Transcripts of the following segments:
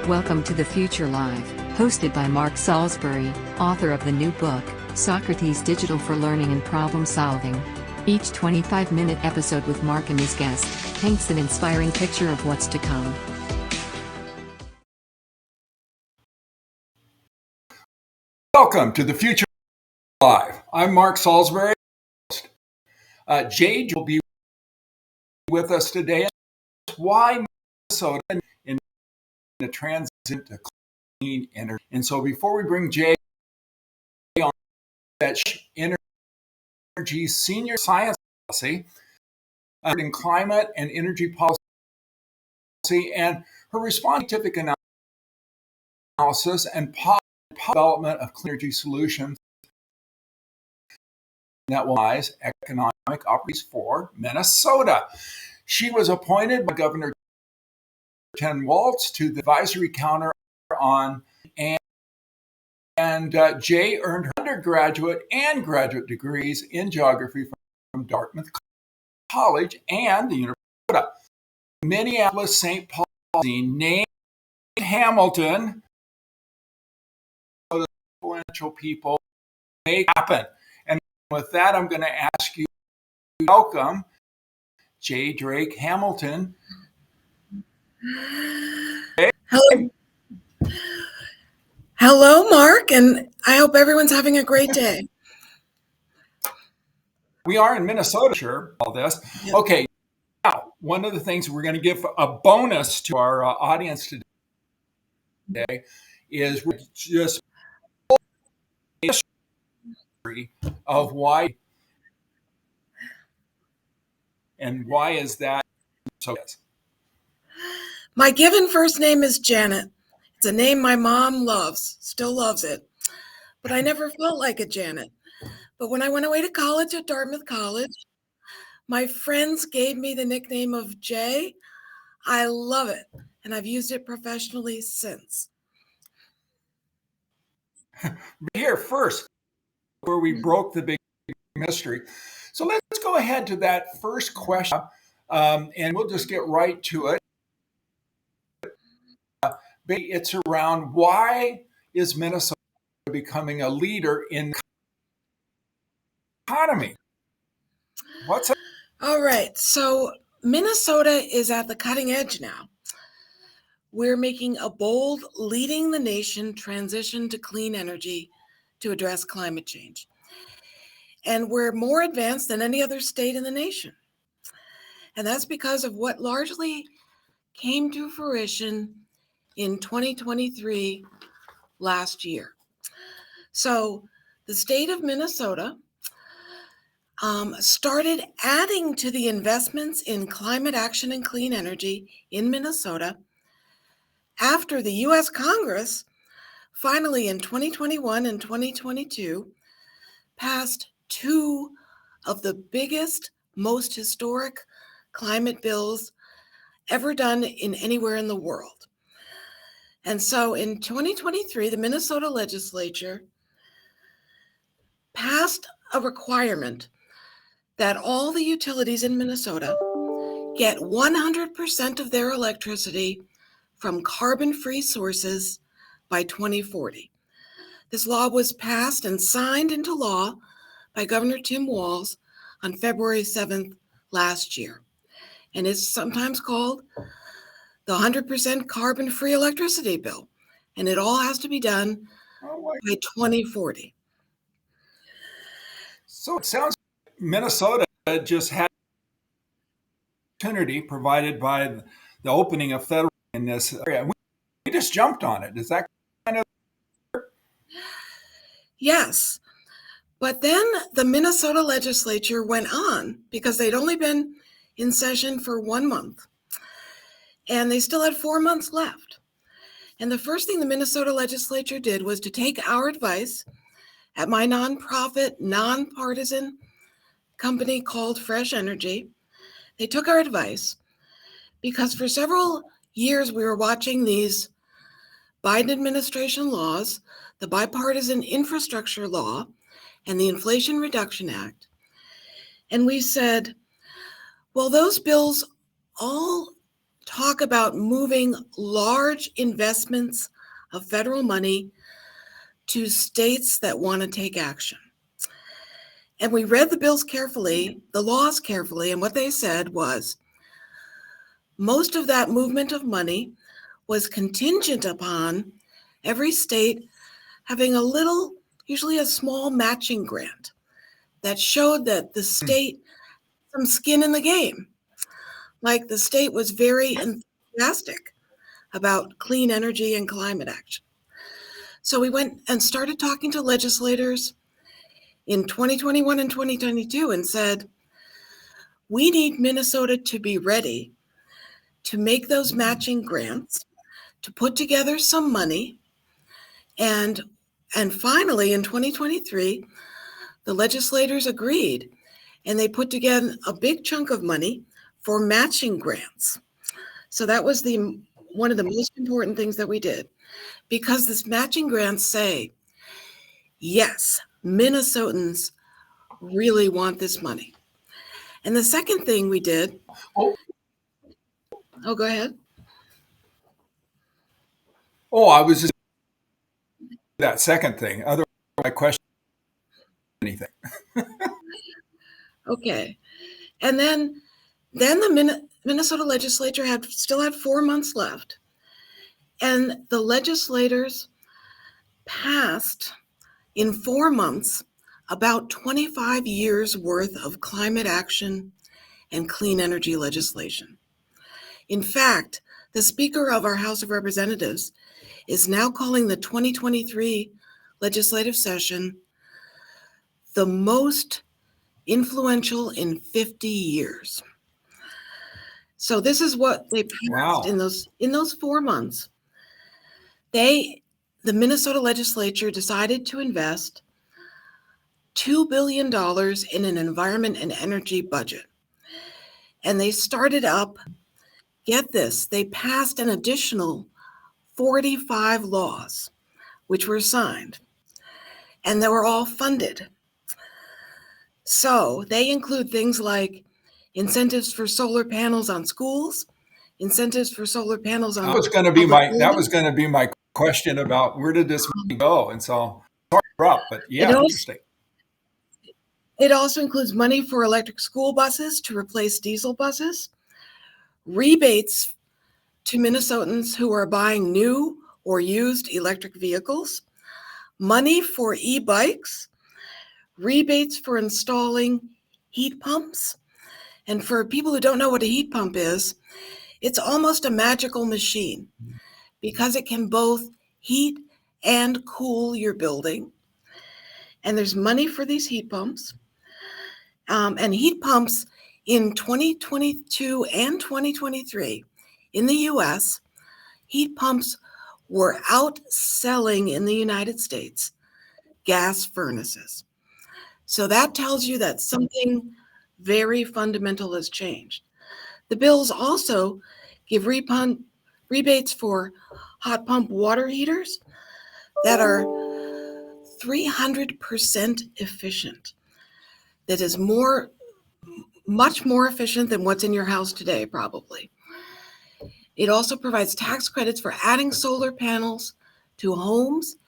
Welcome to The Future Live, hosted by Mark Salisbury, author of the new book, Socrates Digital for Learning and Problem Solving. Each 25-minute episode with Mark and his guest paints an inspiring picture of what's to come. Welcome to The Future Live. I'm Mark Salisbury. Jade will be with us today. Why Minnesota in the transit to clean energy. And so before we bring Jade on, that energy senior science policy in climate and energy policy, and her scientific analysis and development of clean energy solutions that will rise economic opportunities for Minnesota. She was appointed by Governor Tim Walz to the advisory counter on, and Jay earned her undergraduate and graduate degrees in geography from Dartmouth College and the University of Minnesota. Minneapolis, St. Paul, named Hamilton, influential people make happen. And with that, I'm going to ask you to welcome Jay Drake Hamilton. Hello. Hello, Mark, and I hope everyone's having a great day. We are in Minnesota, sure, all this. Yep. Okay, now, one of the things we're going to give a bonus to our audience today is we're just history of why, and why is that so? My given first name is Janet. It's a name my mom loves, still loves it, but I never felt like a Janet. But when I went away to college at Dartmouth College, my friends gave me the nickname of Jay. I love it, and I've used it professionally since. Here first, where we broke the big mystery. So let's go ahead to that first question, and we'll just get right to it. It's around why is Minnesota becoming a leader in economy? What's up? All right, so Minnesota is at the cutting edge now. We're making a bold, leading the nation transition to clean energy to address climate change. And we're more advanced than any other state in the nation. And that's because of what largely came to fruition in 2023 last year. So the state of Minnesota started adding to the investments in climate action and clean energy in Minnesota after the U.S. Congress finally in 2021 and 2022 passed two of the biggest, most historic climate bills ever done in anywhere in the world. And so in 2023, the Minnesota legislature passed a requirement that all the utilities in Minnesota get 100% of their electricity from carbon-free sources by 2040. This law was passed and signed into law by Governor Tim Walz on February 7th last year. And it's sometimes called the 100% carbon-free electricity bill. And it all has to be done by 2040. So it sounds like Minnesota just had opportunity provided by the opening of federal in this area. We just jumped on it. Is that kind of? Yes. But then the Minnesota legislature went on because they'd only been in session for 1 month. And they still had 4 months left. And the first thing the Minnesota legislature did was to take our advice at my nonprofit, nonpartisan company called Fresh Energy. They took our advice because for several years we were watching these Biden administration laws, the bipartisan infrastructure law, and the Inflation Reduction Act. And we said, well, those bills all talk about moving large investments of federal money to states that want to take action. And we read the bills carefully, the laws carefully, and what they said was most of that movement of money was contingent upon every state having a little, usually a small matching grant that showed that the state had some skin in the game. Like the state was very enthusiastic about clean energy and climate action. So we went and started talking to legislators in 2021 and 2022 and said, we need Minnesota to be ready to make those matching grants, to put together some money. And finally, in 2023, the legislators agreed, and they put together a big chunk of money for matching grants. So that was one of the most important things that we did, because this matching grants say, yes, Minnesotans really want this money. And the second thing we did, go ahead. I was just that second thing. Otherwise, my question anything. Okay. And then the Minnesota legislature still had 4 months left. And the legislators passed in 4 months about 25 years worth of climate action and clean energy legislation. In fact, the Speaker of our House of Representatives is now calling the 2023 legislative session the most influential in 50 years. So this is what they passed in those 4 months. The Minnesota legislature decided to invest $2 billion in an environment and energy budget. And they started up, get this, they passed an additional 45 laws, which were signed, and they were all funded. So they include things like incentives for solar panels on schools, incentives for solar panels on. That was going to be my question about where did this money go, and so sorry to interrupt, but interesting. It also includes money for electric school buses to replace diesel buses, rebates to Minnesotans who are buying new or used electric vehicles, money for e-bikes, rebates for installing heat pumps. And for people who don't know what a heat pump is, it's almost a magical machine because it can both heat and cool your building. And there's money for these heat pumps. And heat pumps in 2022 and 2023 in the US, heat pumps were outselling in the United States gas furnaces. So that tells you that something very fundamental has changed. The bills also give rebates for hot pump water heaters that are 300% efficient. That is much more efficient than what's in your house today, probably. It also provides tax credits for adding solar panels to homes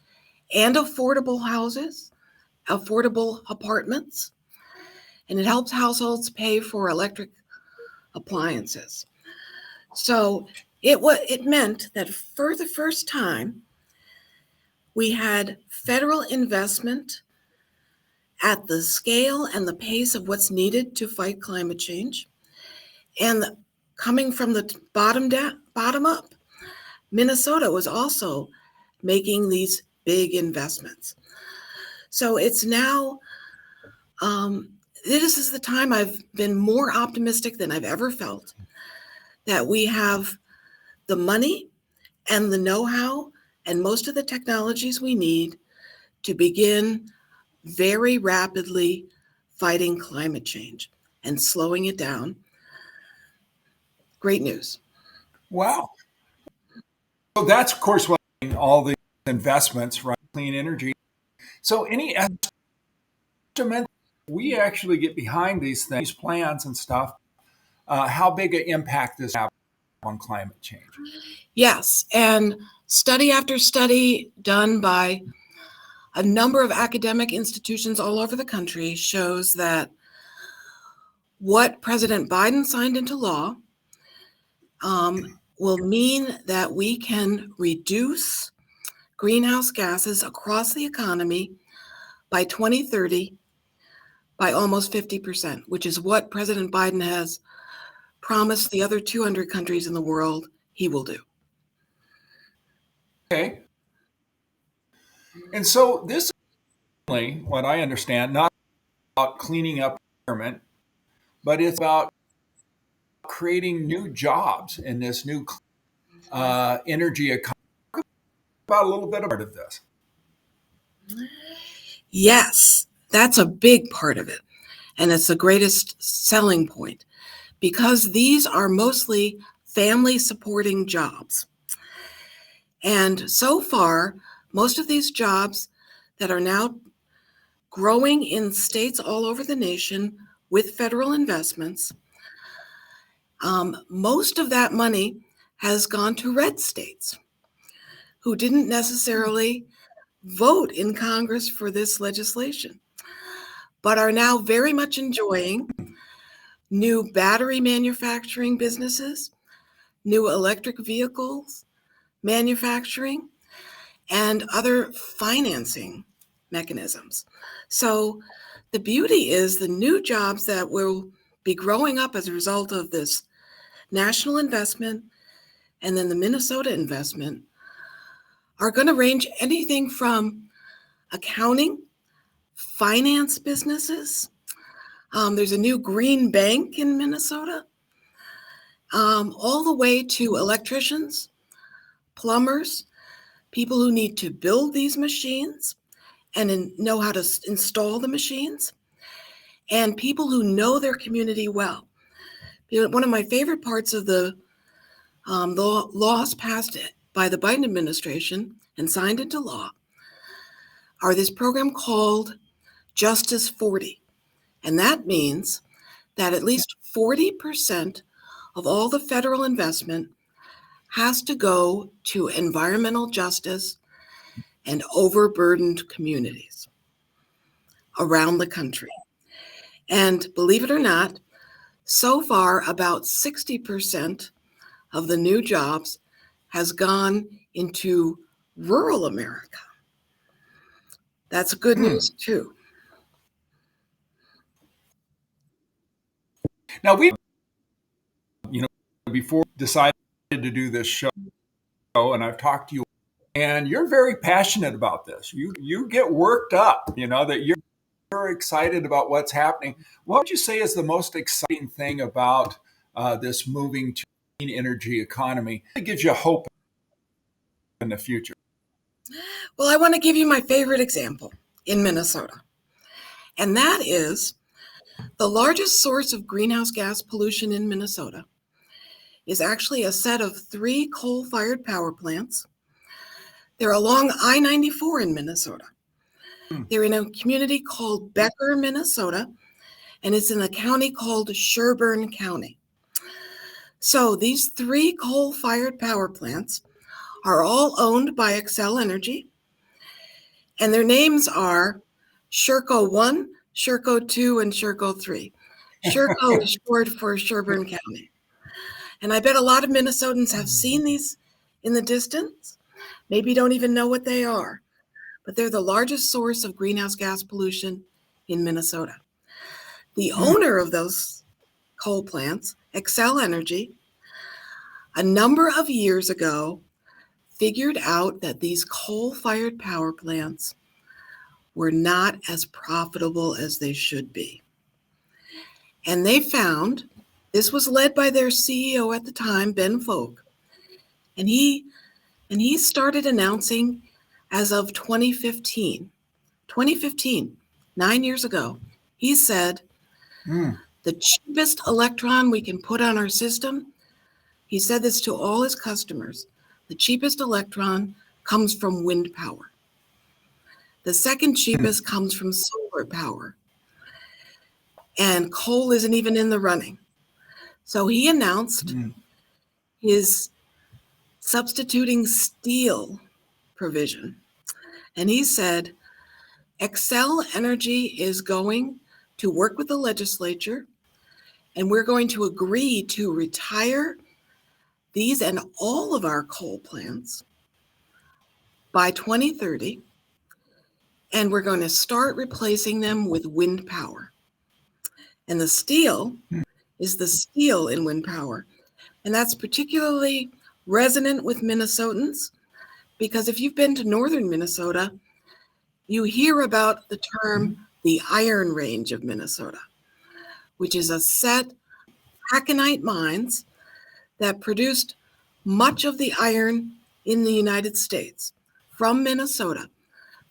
and affordable houses, affordable apartments, and it helps households pay for electric appliances. So it meant that for the first time, we had federal investment at the scale and the pace of what's needed to fight climate change. And coming from the bottom up, Minnesota was also making these big investments. So it's now, this is the time I've been more optimistic than I've ever felt that we have the money and the know-how and most of the technologies we need to begin very rapidly fighting climate change and slowing it down. Great news. Wow. So that's, of course, what all the investments, right? Clean energy. So any estimate we actually get behind these things, plans and stuff, how big an impact this have? on climate change? Yes, and study after study done by a number of academic institutions all over the country shows that what President Biden signed into law will mean that we can reduce greenhouse gases across the economy by 2030 by almost 50%, which is what President Biden has promised the other 200 countries in the world he will do. Okay. And so this is really, what I understand, not about cleaning up the environment, but it's about creating new jobs in this new energy economy. Talk about a little bit of this. Yes, that's a big part of it. And it's the greatest selling point because these are mostly family supporting jobs. And so far, most of these jobs that are now growing in states all over the nation with federal investments, most of that money has gone to red states who didn't necessarily vote in Congress for this legislation, but are now very much enjoying new battery manufacturing businesses, new electric vehicles manufacturing, and other financing mechanisms. So the beauty is the new jobs that will be growing up as a result of this national investment and then the Minnesota investment are going to range anything from accounting, finance businesses. There's a new green bank in Minnesota, all the way to electricians, plumbers, people who need to build these machines and know how to install the machines, and people who know their community well. One of my favorite parts of the laws passed by the Biden administration and signed into law are this program called Justice 40. And that means that at least 40% of all the federal investment has to go to environmental justice and overburdened communities around the country. And believe it or not, so far about 60% of the new jobs has gone into rural America. That's good news too. Now before we decided to do this show, and I've talked to you, and you're very passionate about this. You get worked up, that you're excited about what's happening. What would you say is the most exciting thing about this moving to clean energy economy? It gives you hope in the future. Well, I want to give you my favorite example in Minnesota, and that is the largest source of greenhouse gas pollution in Minnesota is actually a set of 3 coal-fired power plants. They're along I-94 in Minnesota. They're in a community called Becker, Minnesota, and it's in a county called Sherburne County. So these 3 coal-fired power plants are all owned by Xcel Energy, and their names are Sherco 1, Sherco 2, and Sherco 3. Sherco is short for Sherburne County. And I bet a lot of Minnesotans have seen these in the distance, maybe don't even know what they are, but they're the largest source of greenhouse gas pollution in Minnesota. The owner of those coal plants, Xcel Energy, a number of years ago, figured out that these coal-fired power plants were not as profitable as they should be. And they found, this was led by their CEO at the time, Ben Fowke, and he started announcing as of 2015, 9 years ago, he said, the cheapest electron we can put on our system, he said this to all his customers, the cheapest electron comes from wind power. The second cheapest comes from solar power. And coal isn't even in the running. So he announced his substituting steel provision. And he said, Xcel Energy is going to work with the legislature, and we're going to agree to retire these and all of our coal plants by 2030, and we're going to start replacing them with wind power. And the steel is the steel in wind power. And that's particularly resonant with Minnesotans, because if you've been to northern Minnesota, you hear about the term the Iron Range of Minnesota, which is a set of taconite mines that produced much of the iron in the United States from Minnesota.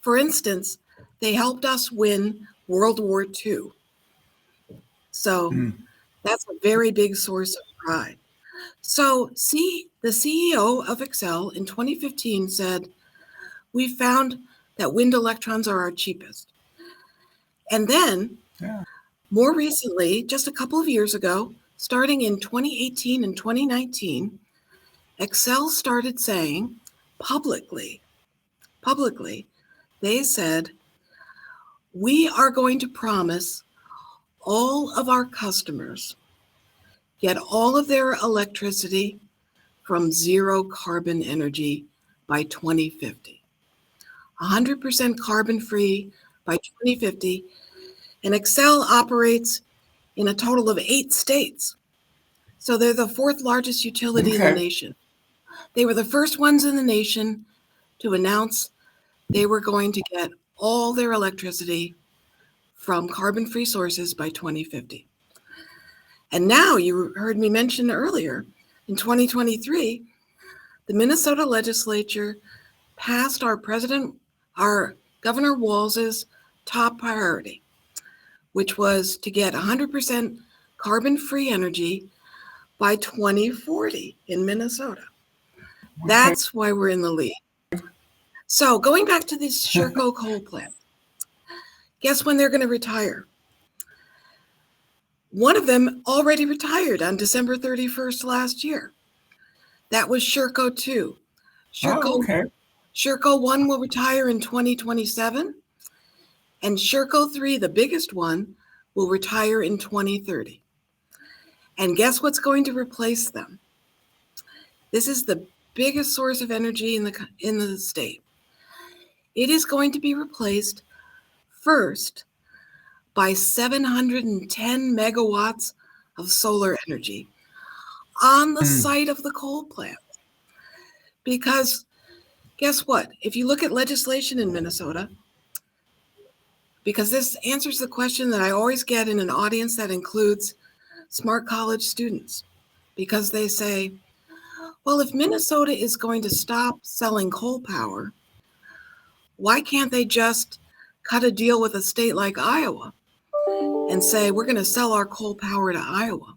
For instance, they helped us win World War II. So that's a very big source of pride. So the CEO of Xcel in 2015 said, we found that wind electrons are our cheapest. And then more recently, just a couple of years ago, starting in 2018 and 2019, Xcel started saying publicly, they said, we are going to promise all of our customers get all of their electricity from zero carbon energy by 2050. 100% carbon free by 2050. And Xcel operates in a total of 8 states. So they're the 4th largest utility in the nation. They were the first ones in the nation to announce they were going to get all their electricity from carbon-free sources by 2050. And now, you heard me mention earlier, in 2023, the Minnesota legislature passed our Governor Walz's top priority, which was to get 100% carbon-free energy by 2040 in Minnesota. That's why we're in the lead. So going back to this Sherco coal plant, guess when they're going to retire? One of them already retired on December 31st last year. That was Sherco 2. Sherco 1 will retire in 2027, and Sherco 3, the biggest one, will retire in 2030. And guess what's going to replace them? This is the biggest source of energy in the state. It is going to be replaced first by 710 megawatts of solar energy on the site of the coal plant. Because guess what? If you look at legislation in Minnesota, because this answers the question that I always get in an audience that includes smart college students, because they say, well, if Minnesota is going to stop selling coal power, why can't they just cut a deal with a state like Iowa and say, we're going to sell our coal power to Iowa?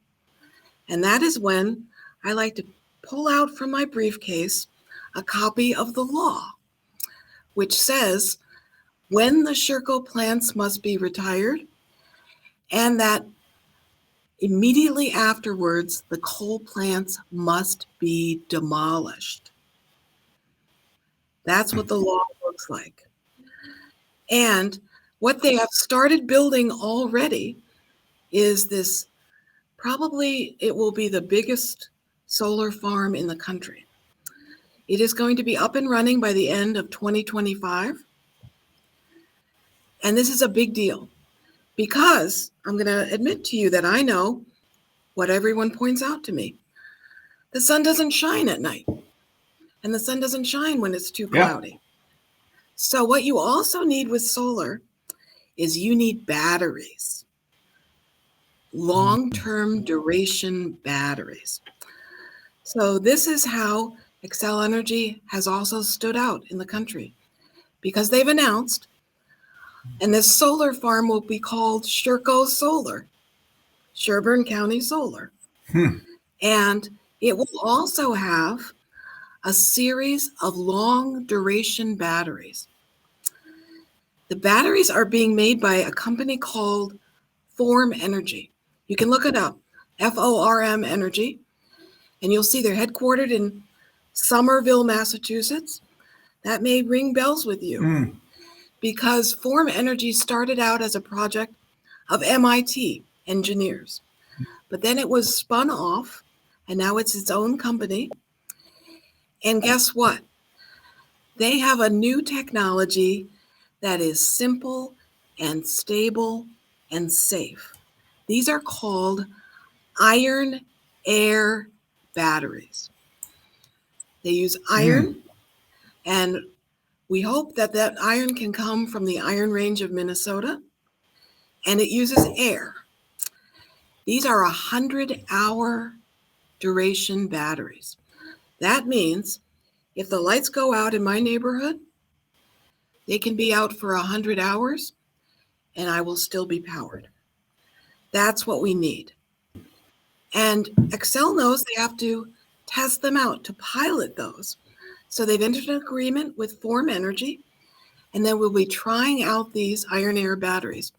And that is when I like to pull out from my briefcase a copy of the law, which says when the Sherco plants must be retired, and that immediately afterwards, the coal plants must be demolished. That's what the law looks like. And what they have started building already is this, probably it will be the biggest solar farm in the country. It is going to be up and running by the end of 2025. And this is a big deal because I'm going to admit to you that I know what everyone points out to me. The sun doesn't shine at night, and the sun doesn't shine when it's too cloudy. So what you also need with solar is you need batteries, long-term duration batteries. So this is how Xcel Energy has also stood out in the country, because they've announced, and this solar farm will be called Sherco Solar, Sherburne County Solar. And it will also have a series of long duration batteries. The batteries are being made by a company called Form Energy. You can look it up, FORM Energy. And you'll see they're headquartered in Somerville, Massachusetts. That may ring bells with you because Form Energy started out as a project of MIT engineers, but then it was spun off and now it's its own company. And guess what? They have a new technology that is simple and stable and safe. These are called iron air batteries. They use iron, and we hope that that iron can come from the Iron Range of Minnesota, and it uses air. These are 100-hour duration batteries. That means if the lights go out in my neighborhood, they can be out for 100 hours and I will still be powered. That's what we need. And Xcel knows they have to test them out to pilot those. So they've entered an agreement with Form Energy, and then we'll be trying out these iron air batteries.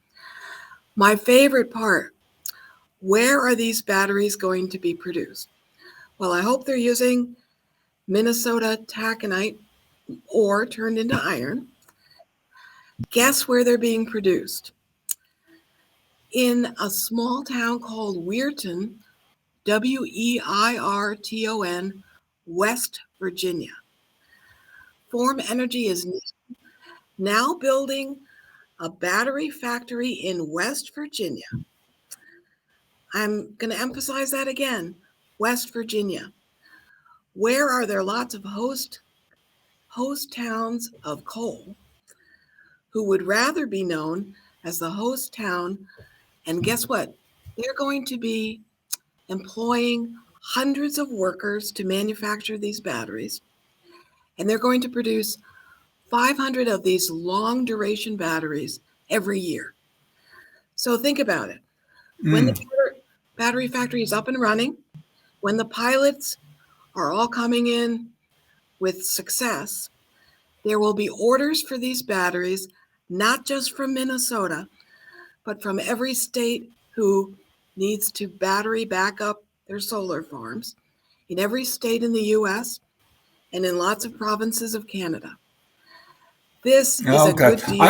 My favorite part, where are these batteries going to be produced? Well, I hope they're using Minnesota taconite ore turned into iron. Guess where they're being produced? In a small town called Weirton, Weirton, West Virginia. Form Energy is now building a battery factory in West Virginia. I'm going to emphasize that again, West Virginia. Where are there lots of host towns of coal who would rather be known as the host town? And guess what? They're going to be employing hundreds of workers to manufacture these batteries. And they're going to produce 500 of these long duration batteries every year. So think about it. When the battery factory is up and running, when the pilots are all coming in with success, there will be orders for these batteries, not just from Minnesota, but from every state who needs to battery back up their solar farms, in every state in the US, and in lots of provinces of Canada. This is a good deal.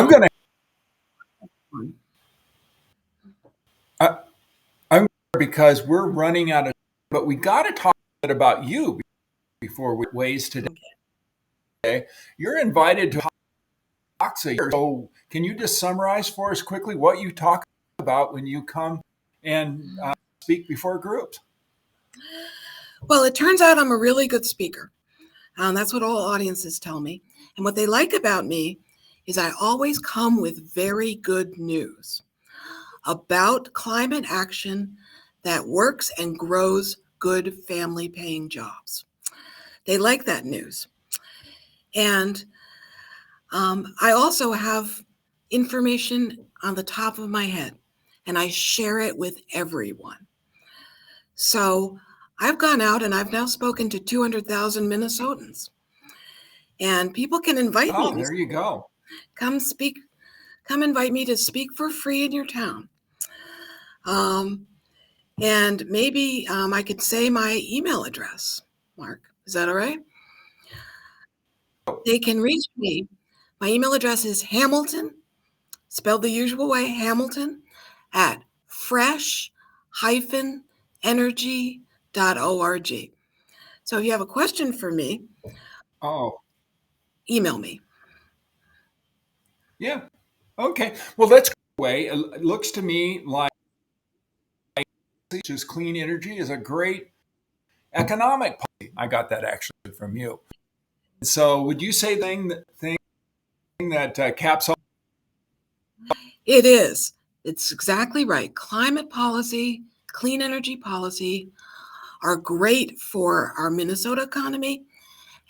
I'm because we're running out of, but we got to talk a bit about you before we ways today. Okay. You're invited to Hoxa. So can you just summarize for us quickly what you talk about when you come and speak before groups? Well, it turns out I'm a really good speaker. That's what all audiences tell me. And what they like about me is I always come with very good news about climate action that works and grows good family paying jobs. They like that news. And I also have information on the top of my head, and I share it with everyone. So I've gone out and I've now spoken to 200,000 Minnesotans. And people can invite me. Oh, there you go. Come speak. Come invite me to speak for free in your town. And maybe I could say my email address, Mark. Is that all right? They can reach me. My email address is Hamilton, spelled the usual way, Hamilton, at fresh-energy.org. So if you have a question for me, email me. Yeah. Okay. Well, that's a good way. It looks to me like just clean energy is a great economic policy. I got that actually from you. So would you say thing that caps off? It is. It's exactly right. Climate policy, clean energy policy are great for our Minnesota economy,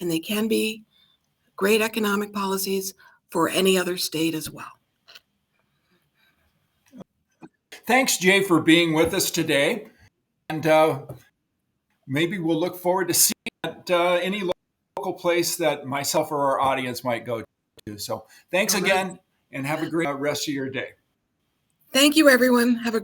and they can be great economic policies for any other state as well. Thanks, Jay, for being with us today. And maybe we'll look forward to seeing at any local place that myself or our audience might go to. So thanks again, and have a great rest of your day. Thank you, everyone. Have a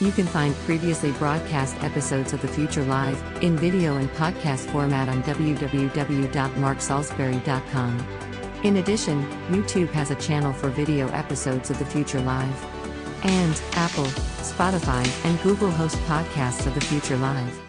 You can find previously broadcast episodes of The Future Live in video and podcast format on www.marksalisbury.com. In addition, YouTube has a channel for video episodes of The Future Live. And Apple, Spotify, and Google host podcasts of The Future Live.